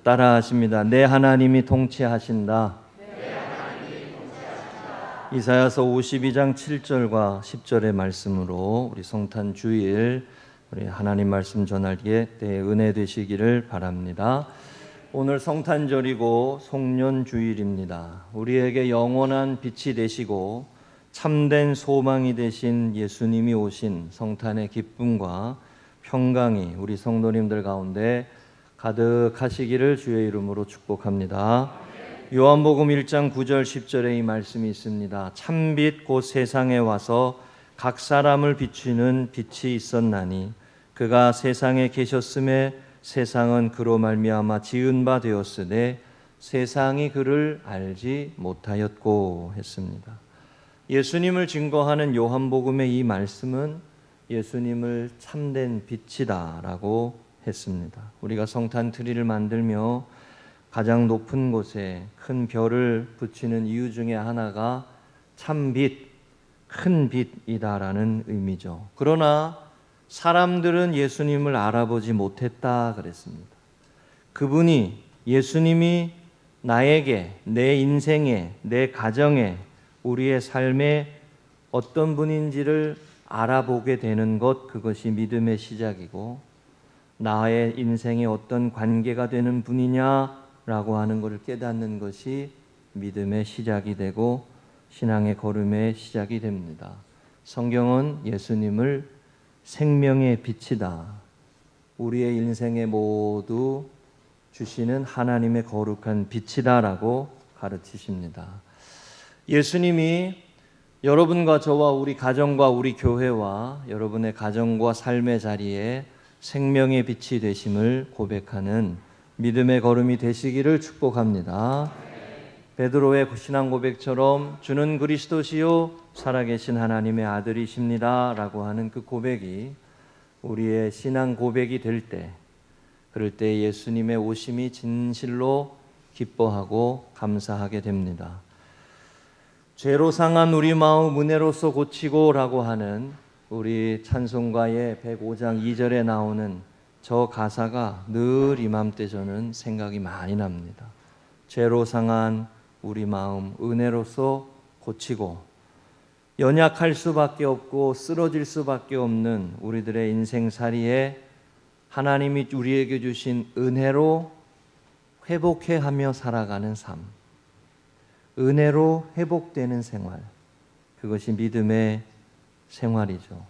따라하십니다. 내 하나님이 통치하신다. 이사야서 52장 7절과 10절의 말씀으로 우리 성탄 주일 우리 하나님 말씀 전하기에 은혜 되시기를 바랍니다. 오늘 성탄절이고 송년주일입니다. 우리에게 영원한 빛이 되시고 참된 소망이 되신 예수님이 오신 성탄의 기쁨과 평강이 우리 성도님들 가운데 가득하시기를 주의 이름으로 축복합니다. 요한복음 1장 9절 10절에 이 말씀이 있습니다. 참빛 곧 세상에 와서 각 사람을 비추는 빛이 있었나니 그가 세상에 계셨음에 세상은 그로 말미암아 지은 바 되었으되 세상이 그를 알지 못하였고 했습니다. 예수님을 증거하는 요한복음의 이 말씀은 예수님을 참된 빛이다라고 했습니다. 우리가 성탄 트리를 만들며 가장 높은 곳에 큰 별을 붙이는 이유 중에 하나가 참빛, 큰 빛이다라는 의미죠. 그러나 사람들은 예수님을 알아보지 못했다 그랬습니다. 그분이 예수님이 나에게, 내 인생에, 내 가정에, 우리의 삶에 어떤 분인지를 알아보게 되는 것, 그것이 믿음의 시작이고 나의 인생에 어떤 관계가 되는 분이냐라고 하는 것을 깨닫는 것이 믿음의 시작이 되고 신앙의 걸음의 시작이 됩니다. 성경은 예수님을 생명의 빛이다, 우리의 인생에 모두 주시는 하나님의 거룩한 빛이다라고 가르치십니다. 예수님이 여러분과 저와 우리 가정과 우리 교회와 여러분의 가정과 삶의 자리에 생명의 빛이 되심을 고백하는 믿음의 걸음이 되시기를 축복합니다. 베드로의 신앙 고백처럼 주는 그리스도시요 살아계신 하나님의 아들이십니다 라고 하는 그 고백이 우리의 신앙 고백이 될 때, 그럴 때 예수님의 오심이 진실로 기뻐하고 감사하게 됩니다. 죄로 상한 우리 마음 은혜로서 고치고 라고 하는 우리 찬송가의 105장 2절에 나오는 저 가사가 늘 이맘때 저는 생각이 많이 납니다. 죄로 상한 우리 마음 은혜로서 고치고 연약할 수밖에 없고 쓰러질 수밖에 없는 우리들의 인생살이에 하나님이 우리에게 주신 은혜로 회복해하며 살아가는 삶, 은혜로 회복되는 생활, 그것이 믿음의 생활이죠.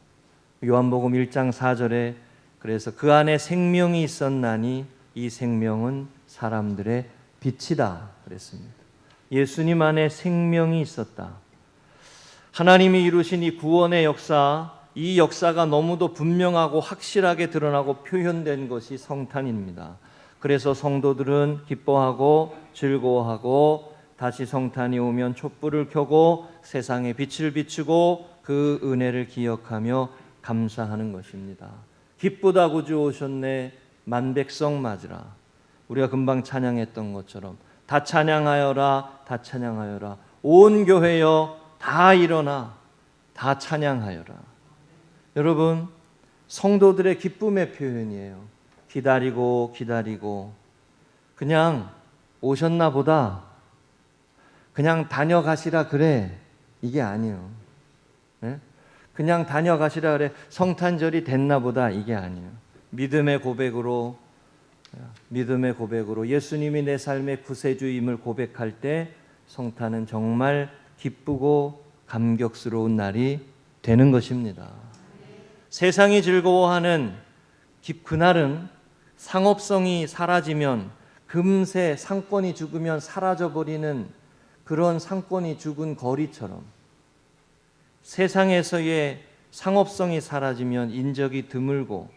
요한복음 1장 4절에 그래서 그 안에 생명이 있었나니 이 생명은 사람들의 빛이다 그랬습니다. 예수님 안에 생명이 있었다. 하나님이 이루신 이 구원의 역사, 이 역사가 너무도 분명하고 확실하게 드러나고 표현된 것이 성탄입니다. 그래서 성도들은 기뻐하고 즐거워하고 다시 성탄이 오면 촛불을 켜고 세상에 빛을 비추고 그 은혜를 기억하며 감사하는 것입니다. 기쁘다 구주 오셨네 만백성 맞으라. 우리가 금방 찬양했던 것처럼 다 찬양하여라, 다 찬양하여라. 온 교회여 다 일어나, 다 찬양하여라. 여러분, 성도들의 기쁨의 표현이에요. 기다리고 기다리고 그냥 오셨나 보다, 그냥 다녀가시라 그래, 이게 아니에요. 네? 그냥 다녀가시라 그래, 성탄절이 됐나 보다, 이게 아니에요. 믿음의 고백으로 예수님이 내 삶의 구세주임을 고백할 때 성탄은 정말 기쁘고 감격스러운 날이 되는 것입니다. 세상이 즐거워하는 그날은 상업성이 사라지면, 금세 상권이 죽으면 사라져버리는 그런 상권이 죽은 거리처럼 세상에서의 상업성이 사라지면 인적이 드물고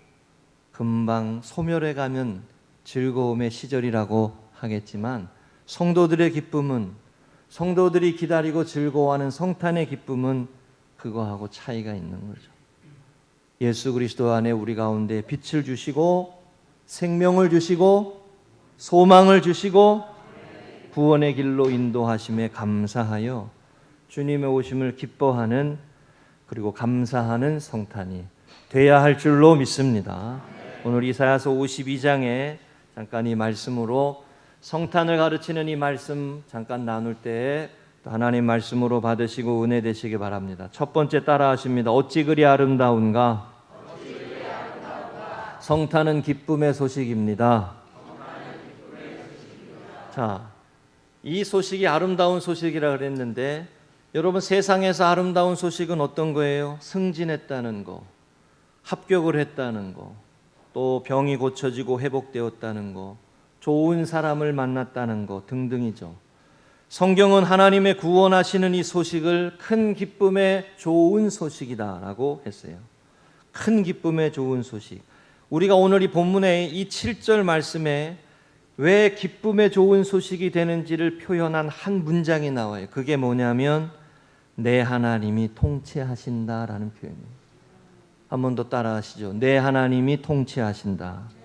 금방 소멸해가면 즐거움의 시절이라고 하겠지만, 성도들의 기쁨은, 성도들이 기다리고 즐거워하는 성탄의 기쁨은 그거하고 차이가 있는 거죠. 예수 그리스도 안에 우리 가운데 빛을 주시고 생명을 주시고 소망을 주시고 구원의 길로 인도하심에 감사하여 주님의 오심을 기뻐하는, 그리고 감사하는 성탄이 돼야 할 줄로 믿습니다. 오늘 이사야서 52장에 잠깐 이 말씀으로 성탄을 가르치는 이 말씀 잠깐 나눌 때에 하나님 말씀으로 받으시고 은혜 되시기 바랍니다. 첫 번째 따라 하십니다. 어찌 그리 아름다운가? 성탄은 기쁨의 소식입니다. 자, 이 소식이 아름다운 소식이라 그랬는데 여러분, 세상에서 아름다운 소식은 어떤 거예요? 승진했다는 거, 합격을 했다는 거, 또 병이 고쳐지고 회복되었다는 거, 좋은 사람을 만났다는 거 등등이죠. 성경은 하나님의 구원하시는 이 소식을 큰 기쁨의 좋은 소식이다라고 했어요. 큰 기쁨의 좋은 소식. 우리가 오늘 이 본문의 이 7절 말씀에 왜 기쁨의 좋은 소식이 되는지를 표현한 한 문장이 나와요. 그게 뭐냐면 내 하나님이 통치하신다라는 표현이에요. 한 번 더 따라하시죠. 내 하나님이 통치하신다.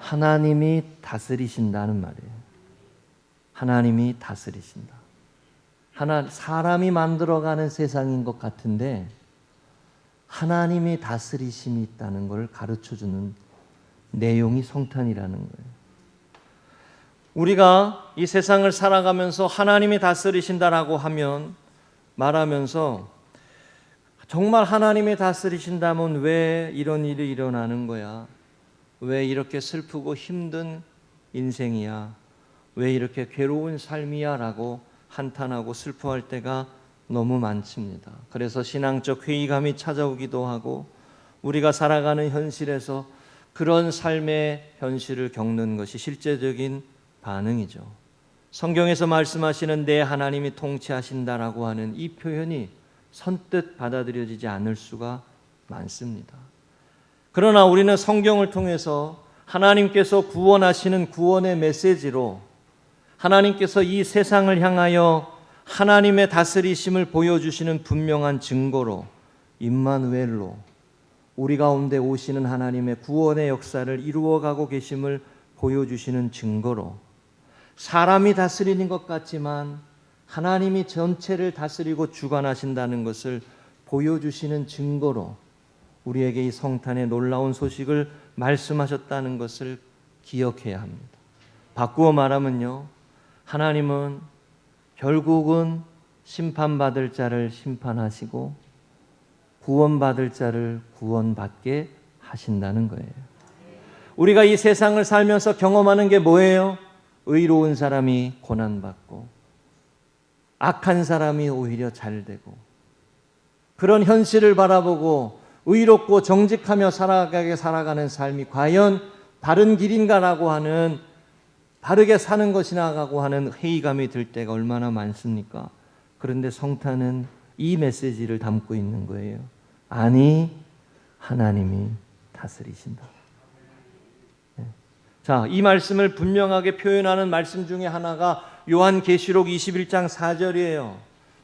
하나님이 다스리신다는 말이에요. 하나님이 다스리신다. 사람이 만들어가는 세상인 것 같은데 하나님이 다스리심이 있다는 걸 가르쳐주는 내용이 성탄이라는 거예요. 우리가 이 세상을 살아가면서 하나님이 다스리신다라고 말하면서 정말 하나님이 다스리신다면 왜 이런 일이 일어나는 거야? 왜 이렇게 슬프고 힘든 인생이야? 왜 이렇게 괴로운 삶이야? 라고 한탄하고 슬퍼할 때가 너무 많습니다. 그래서 신앙적 회의감이 찾아오기도 하고 우리가 살아가는 현실에서 그런 삶의 현실을 겪는 것이 실제적인 반응이죠. 성경에서 말씀하시는 내 하나님이 통치하신다라고 하는 이 표현이 선뜻 받아들여지지 않을 수가 많습니다. 그러나 우리는 성경을 통해서 하나님께서 구원하시는 구원의 메시지로 하나님께서 이 세상을 향하여 하나님의 다스리심을 보여주시는 분명한 증거로 임마누엘로 우리 가운데 오시는 하나님의 구원의 역사를 이루어가고 계심을 보여주시는 증거로 사람이 다스리는 것 같지만 하나님이 전체를 다스리고 주관하신다는 것을 보여주시는 증거로 우리에게 이 성탄의 놀라운 소식을 말씀하셨다는 것을 기억해야 합니다. 바꾸어 말하면요, 하나님은 결국은 심판받을 자를 심판하시고 구원받을 자를 구원받게 하신다는 거예요. 우리가 이 세상을 살면서 경험하는 게 뭐예요? 의로운 사람이 고난받고 악한 사람이 오히려 잘되고 그런 현실을 바라보고 의롭고 정직하며 살아가는 삶이 과연 바른 길인가라고 하는, 바르게 사는 것이라고 하는 회의감이 들 때가 얼마나 많습니까? 그런데 성탄은 이 메시지를 담고 있는 거예요. 아니, 하나님이 다스리신다. 자, 이 말씀을 분명하게 표현하는 말씀 중에 하나가 요한계시록 21장 4절이에요.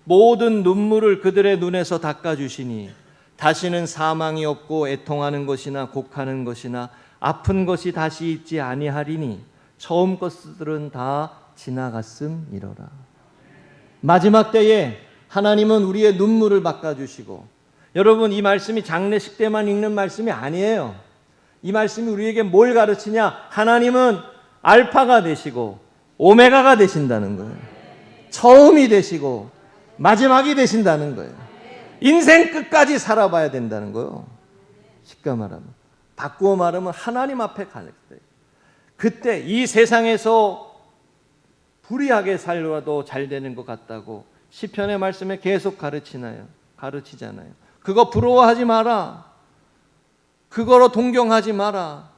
모든 눈물을 그들의 눈에서 닦아주시니 다시는 사망이 없고 애통하는 것이나 곡하는 것이나 아픈 것이 다시 있지 아니하리니 처음 것들은 다 지나갔음이로라. 마지막 때에 하나님은 우리의 눈물을 닦아주시고, 여러분, 이 말씀이 장례식 때만 읽는 말씀이 아니에요. 이 말씀이 우리에게 뭘 가르치냐? 하나님은 알파가 되시고 오메가가 되신다는 거예요. 처음이 되시고 마지막이 되신다는 거예요. 인생 끝까지 살아봐야 된다는 거예요. 쉽게 말하면, 바꾸어 말하면 하나님 앞에 갈 때, 그때 이 세상에서 불의하게 살아도 잘 되는 것 같다고 시편의 말씀에 계속 가르치잖아요. 그거 부러워하지 마라. 그거로 동경하지 마라.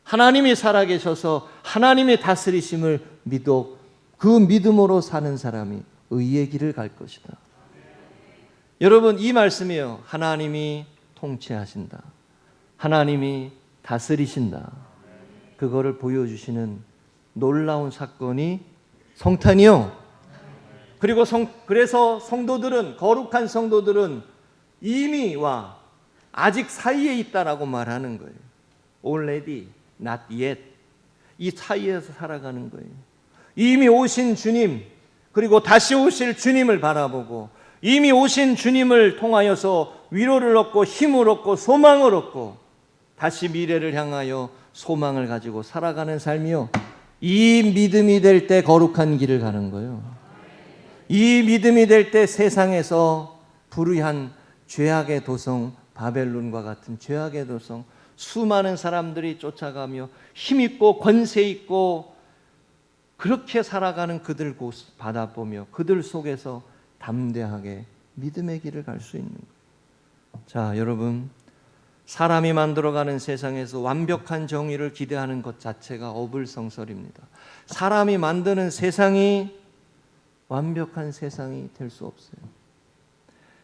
하나님이 살아계셔서 하나님의 다스리심을 믿어 그 믿음으로 사는 사람이 의의 길을 갈 것이다. 여러분, 이 말씀이에요. 하나님이 통치하신다. 하나님이 다스리신다. 그거를 보여주시는 놀라운 사건이 성탄이요. 그래서 성도들은, 거룩한 성도들은 이미와 아직 사이에 있다라고 말하는 거예요. Already, not yet. 이 사이에서 살아가는 거예요. 이미 오신 주님, 그리고 다시 오실 주님을 바라보고 이미 오신 주님을 통하여서 위로를 얻고 힘을 얻고 소망을 얻고 다시 미래를 향하여 소망을 가지고 살아가는 삶이요. 이 믿음이 될 때 거룩한 길을 가는 거예요. 이 믿음이 될 때 세상에서 불의한 죄악의 도성 바벨론과 같은 죄악의 도성 수많은 사람들이 쫓아가며 힘있고 권세있고 그렇게 살아가는 그들 곳 바라보며 그들 속에서 담대하게 믿음의 길을 갈 수 있는 거예요. 자, 여러분, 사람이 만들어가는 세상에서 완벽한 정의를 기대하는 것 자체가 어불성설입니다. 사람이 만드는 세상이 완벽한 세상이 될 수 없어요.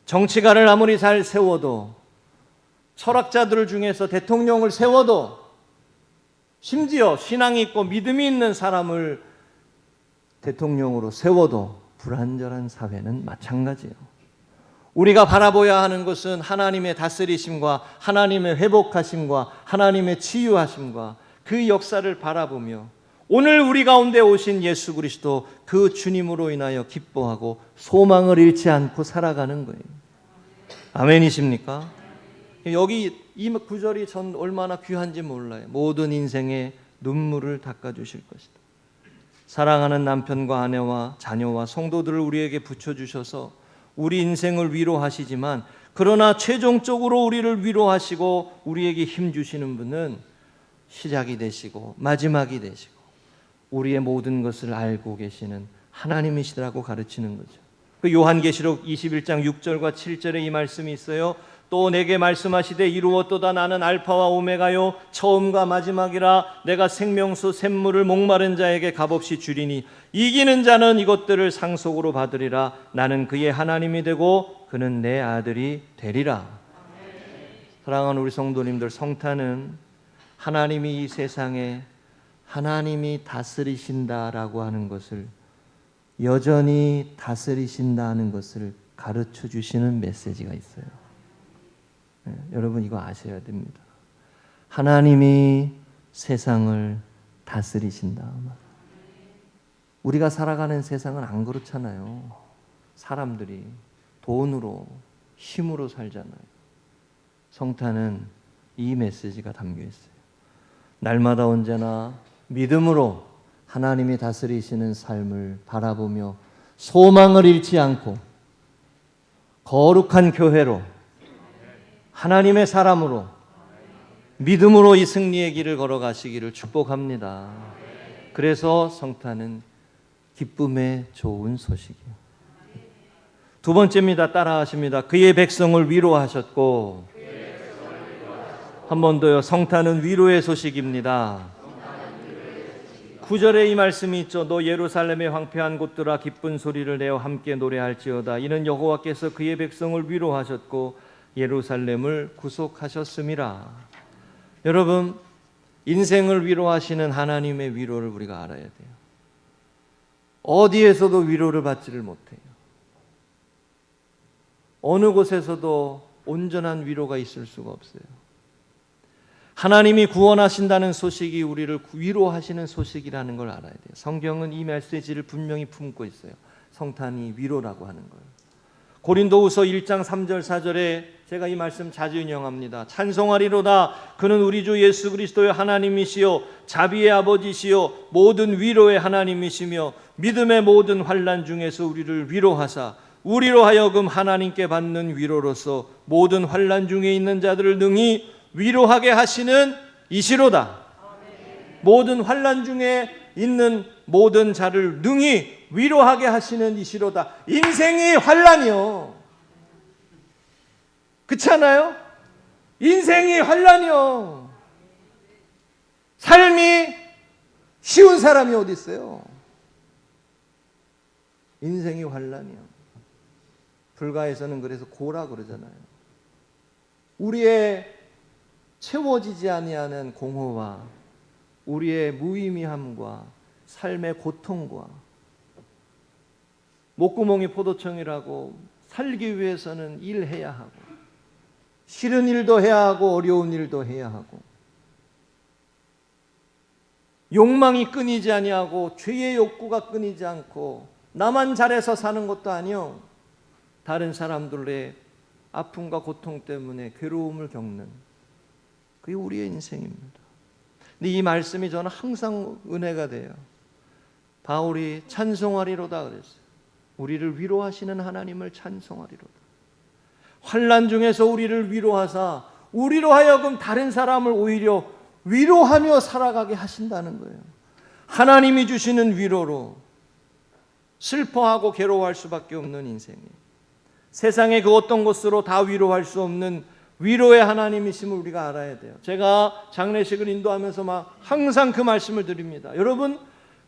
정치가를 아무리 잘 세워도, 철학자들 중에서 대통령을 세워도, 심지어 신앙이 있고 믿음이 있는 사람을 대통령으로 세워도 불완전한 사회는 마찬가지예요. 우리가 바라봐야 하는 것은 하나님의 다스리심과 하나님의 회복하심과 하나님의 치유하심과 그 역사를 바라보며 오늘 우리 가운데 오신 예수 그리스도 그 주님으로 인하여 기뻐하고 소망을 잃지 않고 살아가는 거예요. 아멘이십니까? 여기 이 구절이 전 얼마나 귀한지 몰라요. 모든 인생의 눈물을 닦아주실 것이다. 사랑하는 남편과 아내와 자녀와 성도들을 우리에게 붙여주셔서 우리 인생을 위로하시지만 그러나 최종적으로 우리를 위로하시고 우리에게 힘 주시는 분은 시작이 되시고 마지막이 되시고 우리의 모든 것을 알고 계시는 하나님이시라고 가르치는 거죠. 그 요한계시록 21장 6절과 7절에 이 말씀이 있어요. 또 내게 말씀하시되 이루었도다. 나는 알파와 오메가요 처음과 마지막이라. 내가 생명수 샘물을 목마른 자에게 값없이 주리니 이기는 자는 이것들을 상속으로 받으리라. 나는 그의 하나님이 되고 그는 내 아들이 되리라. 사랑하는 우리 성도님들, 성탄은 하나님이 이 세상에 하나님이 다스리신다라고 하는 것을, 여전히 다스리신다는 것을 가르쳐 주시는 메시지가 있어요. 네, 여러분 이거 아셔야 됩니다. 하나님이 세상을 다스리신다. 우리가 살아가는 세상은 안 그렇잖아요. 사람들이 돈으로, 힘으로 살잖아요. 성탄은 이 메시지가 담겨 있어요. 날마다 언제나 믿음으로 하나님이 다스리시는 삶을 바라보며 소망을 잃지 않고 거룩한 교회로, 하나님의 사람으로, 믿음으로 이 승리의 길을 걸어가시기를 축복합니다. 그래서 성탄은 기쁨의 좋은 소식이에요. 두 번째입니다. 따라하십니다. 그의 백성을 위로하셨고, 한 번 더요. 성탄은 위로의 소식입니다. 9절에 이 말씀이 있죠. 너 예루살렘의 황폐한 곳들아 기쁜 소리를 내어 함께 노래할지어다. 이는 여호와께서 그의 백성을 위로하셨고 예루살렘을 구속하셨음이라. 여러분, 인생을 위로하시는 하나님의 위로를 우리가 알아야 돼요. 어디에서도 위로를 받지를 못해요. 어느 곳에서도 온전한 위로가 있을 수가 없어요. 하나님이 구원하신다는 소식이 우리를 위로하시는 소식이라는 걸 알아야 돼요. 성경은 이 메시지를 분명히 품고 있어요. 성탄이 위로라고 하는 거예요. 고린도후서 1장 3절 4절에 제가 이 말씀 자주 인용합니다. 찬송하리로다. 그는 우리 주 예수 그리스도의 하나님이시요 자비의 아버지시요 모든 위로의 하나님이시며 믿음의 모든 환난 중에서 우리를 위로하사 우리로 하여금 하나님께 받는 위로로서 모든 환난 중에 있는 자들을 능히 위로하게 하시는 이시로다. 모든 환난 중에 있는 모든 자를 능히 위로하게 하시는 이시로다. 인생이 환난이요. 그렇지 않아요? 인생이 환난이요. 삶이 쉬운 사람이 어디 있어요? 인생이 환난이요. 불가에서는 그래서 고라 그러잖아요. 우리의 채워지지 아니하는 공허와 우리의 무의미함과 삶의 고통과 목구멍이 포도청이라고 살기 위해서는 일해야 하고 싫은 일도 해야 하고 어려운 일도 해야 하고 욕망이 끊이지 아니하고 죄의 욕구가 끊이지 않고 나만 잘해서 사는 것도 아니요, 다른 사람들의 아픔과 고통 때문에 괴로움을 겪는 그게 우리의 인생입니다. 근데 이 말씀이 저는 항상 은혜가 돼요. 바울이 찬송하리로다 그랬어요. 우리를 위로하시는 하나님을 찬송하리로다. 환난 중에서 우리를 위로하사 우리로 하여금 다른 사람을 오히려 위로하며 살아가게 하신다는 거예요. 하나님이 주시는 위로로 슬퍼하고 괴로워할 수밖에 없는 인생이에요. 세상의 그 어떤 것으로 다 위로할 수 없는 위로의 하나님이심을 우리가 알아야 돼요. 제가 장례식을 인도하면서 막 항상 그 말씀을 드립니다. 여러분,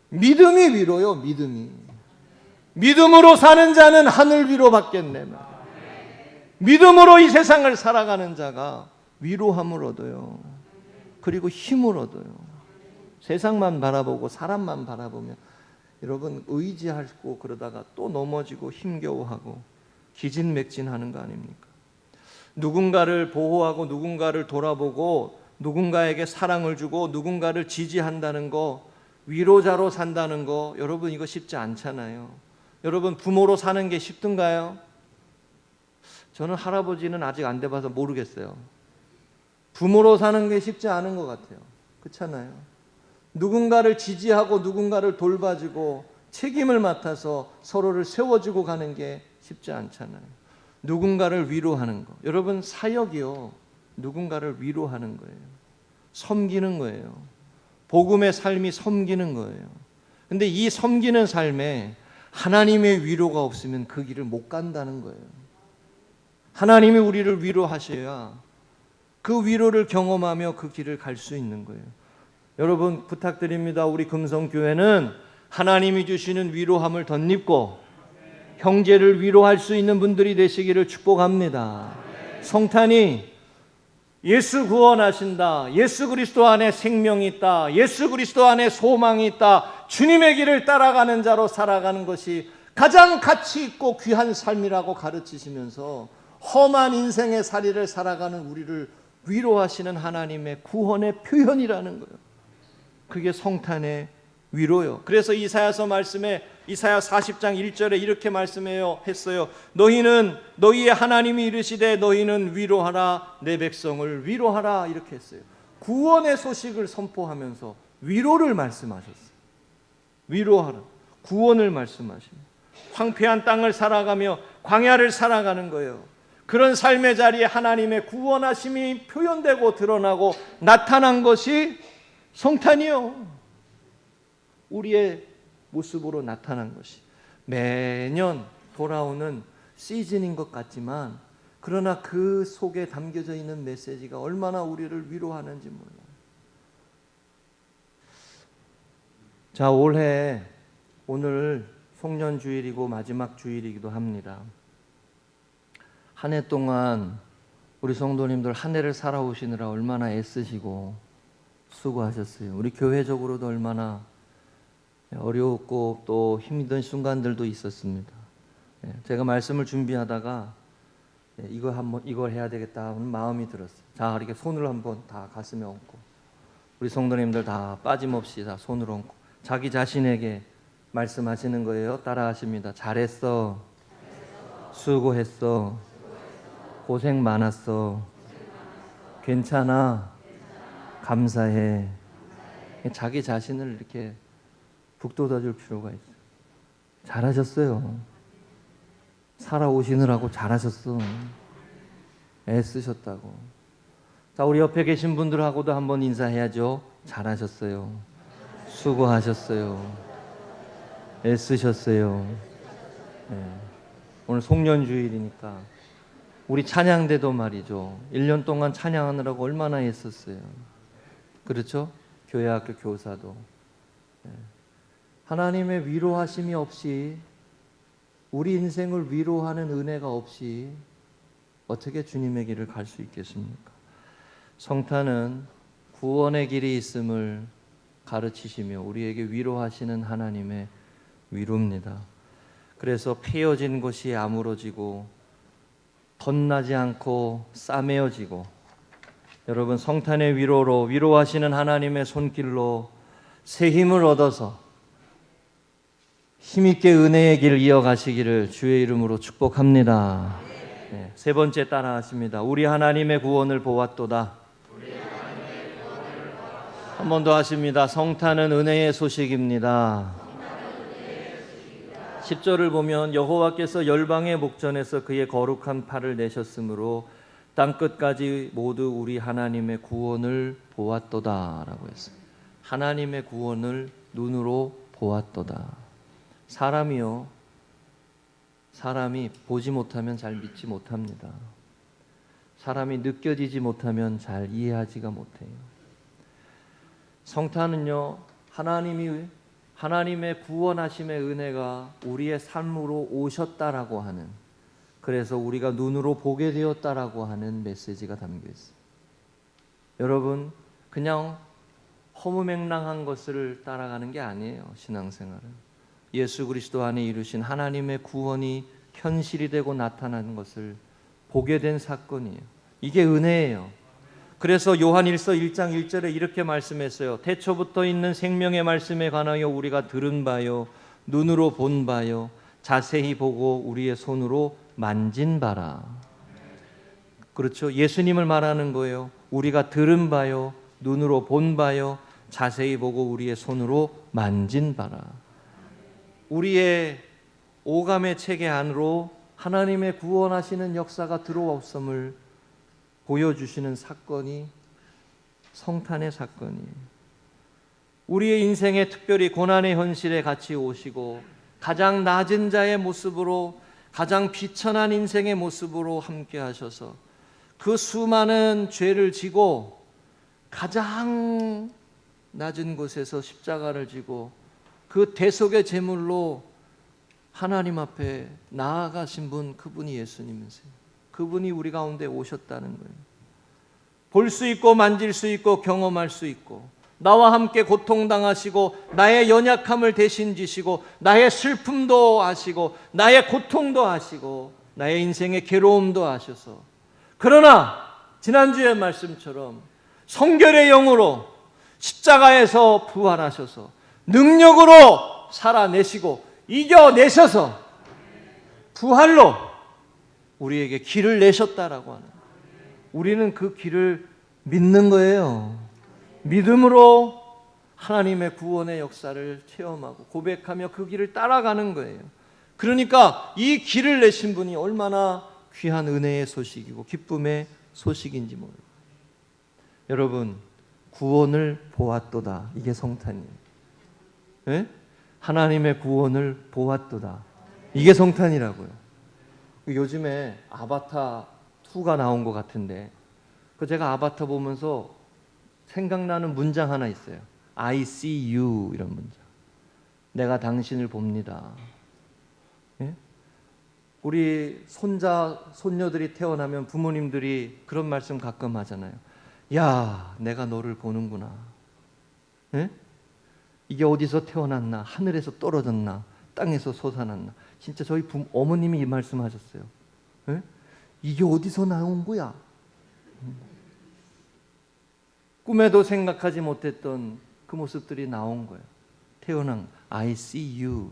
믿음이 위로요. 믿음으로 사는 자는 하늘 위로 받겠네. 믿음으로 이 세상을 살아가는 자가 위로함을 얻어요. 그리고 힘을 얻어요. 세상만 바라보고 사람만 바라보면 여러분 의지하고 그러다가 또 넘어지고 힘겨워하고 기진맥진하는 거 아닙니까? 누군가를 보호하고 누군가를 돌아보고 누군가에게 사랑을 주고 누군가를 지지한다는 거, 위로자로 산다는 거, 여러분 이거 쉽지 않잖아요. 여러분 부모로 사는 게 쉽던가요? 저는 할아버지는 아직 안 돼봐서 모르겠어요. 부모로 사는 게 쉽지 않은 것 같아요. 그렇잖아요. 누군가를 지지하고 누군가를 돌봐주고 책임을 맡아서 서로를 세워주고 가는 게 쉽지 않잖아요. 누군가를 위로하는 거. 여러분 사역이요. 누군가를 위로하는 거예요. 섬기는 거예요. 복음의 삶이 섬기는 거예요. 근데 이 섬기는 삶에 하나님의 위로가 없으면 그 길을 못 간다는 거예요. 하나님이 우리를 위로하셔야 그 위로를 경험하며 그 길을 갈 수 있는 거예요. 여러분 부탁드립니다. 우리 금성교회는 하나님이 주시는 위로함을 덧입고 형제를 위로할 수 있는 분들이 되시기를 축복합니다. 성탄이 예수 구원하신다. 예수 그리스도 안에 생명이 있다. 예수 그리스도 안에 소망이 있다. 주님의 길을 따라가는 자로 살아가는 것이 가장 가치 있고 귀한 삶이라고 가르치시면서 험한 인생의 살이를 살아가는 우리를 위로하시는 하나님의 구원의 표현이라는 거예요. 그게 성탄의 위로요. 그래서 이사야서 말씀에 이사야 40장 1절에 이렇게 말씀했어요. 너희는 너희의 하나님이 이르시되 너희는 위로하라 내 백성을 위로하라 이렇게 했어요. 구원의 소식을 선포하면서 위로를 말씀하셨어요. 위로하라. 구원을 말씀하십니다. 황폐한 땅을 살아가며 광야를 살아가는 거예요. 그런 삶의 자리에 하나님의 구원하심이 표현되고 드러나고 나타난 것이 성탄이요. 우리의 모습으로 나타난 것이 매년 돌아오는 시즌인 것 같지만 그러나 그 속에 담겨져 있는 메시지가 얼마나 우리를 위로하는지 몰라요. 자, 올해 오늘 송년주일이고 마지막 주일이기도 합니다. 한 해 동안 우리 성도님들 한 해를 살아오시느라 얼마나 애쓰시고 수고하셨어요. 우리 교회적으로도 얼마나 어려웠고 또 힘든 순간들도 있었습니다. 제가 말씀을 준비하다가 이걸 해야 되겠다 하는 마음이 들었어요. 자, 이렇게 손을 한번 다 가슴에 얹고 우리 성도님들 다 빠짐없이 다 손을 얹고 자기 자신에게 말씀하시는 거예요. 따라하십니다. 잘했어. 수고했어. 고생 많았어. 괜찮아. 감사해. 자기 자신을 이렇게 북돋아줄 필요가 있어요. 잘하셨어요. 살아오시느라고 잘하셨어. 애쓰셨다고. 자, 우리 옆에 계신 분들하고도 한번 인사해야죠. 잘하셨어요. 수고하셨어요. 애쓰셨어요. 네. 오늘 송년주일이니까 우리 찬양대도 말이죠. 1년 동안 찬양하느라고 얼마나 애썼어요. 그렇죠? 교회학교 교사도. 네. 하나님의 위로하심이 없이 우리 인생을 위로하는 은혜가 없이 어떻게 주님의 길을 갈 수 있겠습니까? 성탄은 구원의 길이 있음을 가르치시며 우리에게 위로하시는 하나님의 위로입니다. 그래서 패여진 것이 아물어지고 덧나지 않고 싸매어지고 여러분 성탄의 위로로 위로하시는 하나님의 손길로 새 힘을 얻어서 힘있게 은혜의 길 이어가시기를 주의 이름으로 축복합니다. 네, 세 번째 따라하십니다. 우리 하나님의 구원을 보았도다. 한 번 더 하십니다. 성탄은 은혜의 소식입니다. 10절을 보면 여호와께서 열방의 목전에서 그의 거룩한 팔을 내셨으므로 땅끝까지 모두 우리 하나님의 구원을 보았도다 라고 했어요. 하나님의 구원을 눈으로 보았도다. 사람이 보지 못하면 잘 믿지 못합니다. 사람이 느껴지지 못하면 잘 이해하지가 못해요. 성탄은요, 하나님의 구원하심의 은혜가 우리의 삶으로 오셨다라고 하는, 그래서 우리가 눈으로 보게 되었다라고 하는 메시지가 담겨 있어요. 여러분, 그냥 허무맹랑한 것을 따라가는 게 아니에요. 신앙생활은 예수 그리스도 안에 이루신 하나님의 구원이 현실이 되고 나타나는 것을 보게 된 사건이에요. 이게 은혜예요. 그래서 요한 1서 1장 1절에 이렇게 말씀했어요. 태초부터 있는 생명의 말씀에 관하여 우리가 들은 바요, 눈으로 본 바요, 자세히 보고 우리의 손으로 만진 바라. 그렇죠. 예수님을 말하는 거예요. 우리가 들은 바요, 눈으로 본 바요, 자세히 보고 우리의 손으로 만진 바라. 우리의 오감의 체계 안으로 하나님의 구원하시는 역사가 들어왔음을 보여주시는 사건이 성탄의 사건이에요. 우리의 인생에 특별히 고난의 현실에 같이 오시고 가장 낮은 자의 모습으로, 가장 비천한 인생의 모습으로 함께 하셔서 그 수많은 죄를 지고 가장 낮은 곳에서 십자가를 지고 그 대속의 제물로 하나님 앞에 나아가신 분, 그분이 예수님이세요. 그분이 우리 가운데 오셨다는 거예요. 볼 수 있고 만질 수 있고 경험할 수 있고 나와 함께 고통당하시고 나의 연약함을 대신 지시고 나의 슬픔도 아시고 나의 고통도 아시고 나의 인생의 괴로움도 아셔서, 그러나 지난주의 말씀처럼 성결의 영으로 십자가에서 부활하셔서 능력으로 살아내시고 이겨내셔서 부활로 우리에게 길을 내셨다라고 하는, 우리는 그 길을 믿는 거예요. 믿음으로 하나님의 구원의 역사를 체험하고 고백하며 그 길을 따라가는 거예요. 그러니까 이 길을 내신 분이 얼마나 귀한 은혜의 소식이고 기쁨의 소식인지 몰라요. 여러분, 구원을 보았도다. 이게 성탄이에요. 네? 하나님의 구원을 보았도다. 이게 성탄이라고요. 요즘에 아바타 2가 나온 것 같은데, 제가 아바타 보면서 생각나는 문장 하나 있어요. I see you, 이런 문장. 내가 당신을 봅니다. 예? 우리 손녀들이 태어나면 부모님들이 그런 말씀 가끔 하잖아요. 야, 내가 너를 보는구나. 예? 이게 어디서 태어났나? 하늘에서 떨어졌나? 땅에서 솟아났나? 진짜 저희 어머님이 이 말씀하셨어요. 예? 이게 어디서 나온 거야? 꿈에도 생각하지 못했던 그 모습들이 나온 거예요. 태어난 I see you.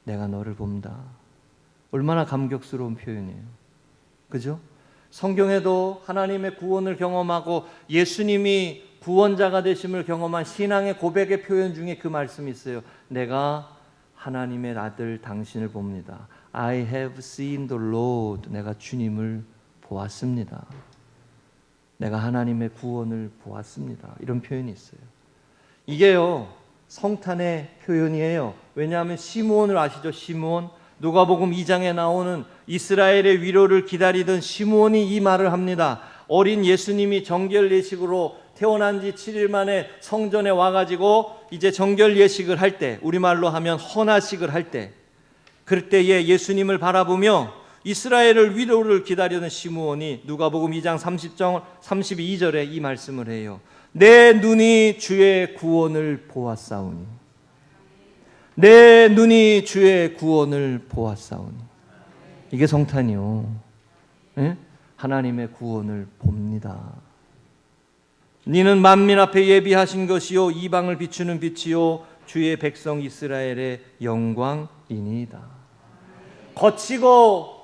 내가 너를 본다. 얼마나 감격스러운 표현이에요. 그죠? 성경에도 하나님의 구원을 경험하고 예수님이 구원자가 되심을 경험한 신앙의 고백의 표현 중에 그 말씀이 있어요. 내가 하나님의 아들 당신을 봅니다. I have seen the Lord. 내가 주님을 보았습니다. 내가 하나님의 구원을 보았습니다. 이런 표현이 있어요. 이게요, 성탄의 표현이에요. 왜냐하면 시므온을 아시죠? 시므온. 누가복음 2장에 나오는 이스라엘의 위로를 기다리던 시므온이 이 말을 합니다. 어린 예수님이 정결 예식으로 태어난 지 7일 만에 성전에 와가지고 이제 정결 예식을 할 때, 우리말로 하면 헌화식을 할 때, 그럴 때에 예수님을 바라보며 이스라엘을 위로를 기다리는 시므온이 누가복음 2장 32절에 이 말씀을 해요. 내 눈이 주의 구원을 보았사오니. 내 눈이 주의 구원을 보았사오니. 이게 성탄이요. 예? 하나님의 구원을 봅니다. 니는 만민 앞에 예비하신 것이요 이방을 비추는 빛이요 주의 백성 이스라엘의 영광이니이다. 거치고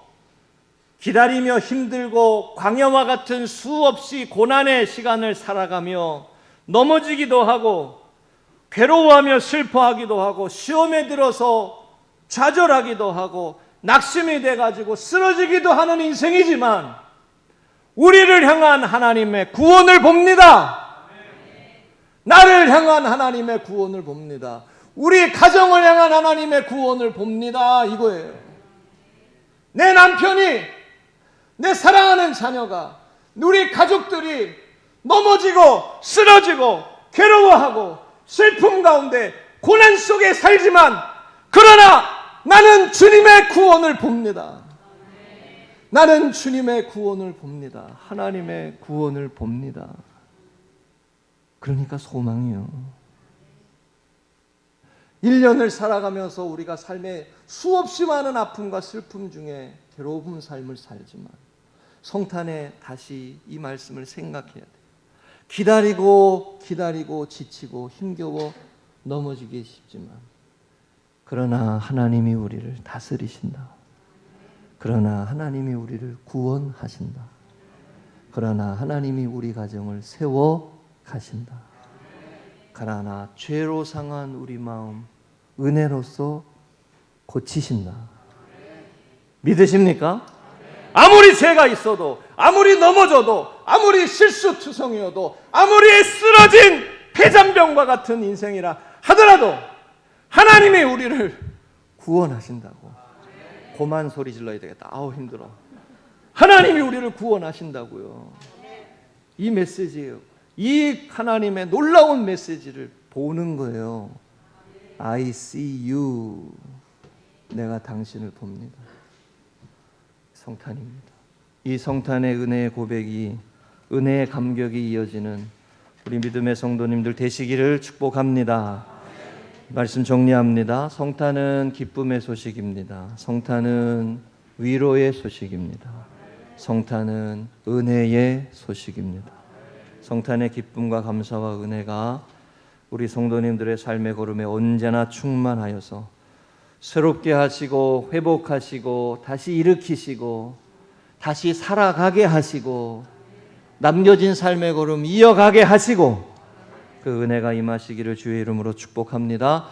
기다리며 힘들고 광야와 같은 수없이 고난의 시간을 살아가며 넘어지기도 하고 괴로워하며 슬퍼하기도 하고 시험에 들어서 좌절하기도 하고 낙심이 돼가지고 쓰러지기도 하는 인생이지만 우리를 향한 하나님의 구원을 봅니다. 나를 향한 하나님의 구원을 봅니다. 우리 가정을 향한 하나님의 구원을 봅니다. 이거예요. 내 남편이, 내 사랑하는 자녀가, 우리 가족들이 넘어지고 쓰러지고 괴로워하고 슬픔 가운데 고난 속에 살지만 그러나 나는 주님의 구원을 봅니다. 나는 주님의 구원을 봅니다. 하나님의 구원을 봅니다. 그러니까 소망이요. 1년을 살아가면서 우리가 삶에 수없이 많은 아픔과 슬픔 중에 괴로운 삶을 살지만 성탄에 다시 이 말씀을 생각해야 돼요. 기다리고 지치고 힘겨워 넘어지기 쉽지만 그러나 하나님이 우리를 다스리신다. 그러나 하나님이 우리를 구원하신다. 그러나 하나님이 우리 가정을 세워 가신다. 그러나 죄로 상한 우리 마음 은혜로서 고치신다. 믿으십니까? 아무리 죄가 있어도, 아무리 넘어져도, 아무리 실수투성이어도, 아무리 쓰러진 폐잔병과 같은 인생이라 하더라도 하나님이 우리를 구원하신다고. 고만 소리 질러야 되겠다. 아우 힘들어. 하나님이 우리를 구원하신다고요. 이 메시지예요. 이 하나님의 놀라운 메시지를 보는 거예요. I see you. 내가 당신을 봅니다. 성탄입니다. 이 성탄의 은혜의 고백이, 은혜의 감격이 이어지는 우리 믿음의 성도님들 되시기를 축복합니다. 말씀 정리합니다. 성탄은 기쁨의 소식입니다. 성탄은 위로의 소식입니다. 성탄은 은혜의 소식입니다. 성탄의 기쁨과 감사와 은혜가 우리 성도님들의 삶의 걸음에 언제나 충만하여서 새롭게 하시고 회복하시고 다시 일으키시고 다시 살아가게 하시고 남겨진 삶의 걸음 이어가게 하시고 그 은혜가 임하시기를 주의 이름으로 축복합니다.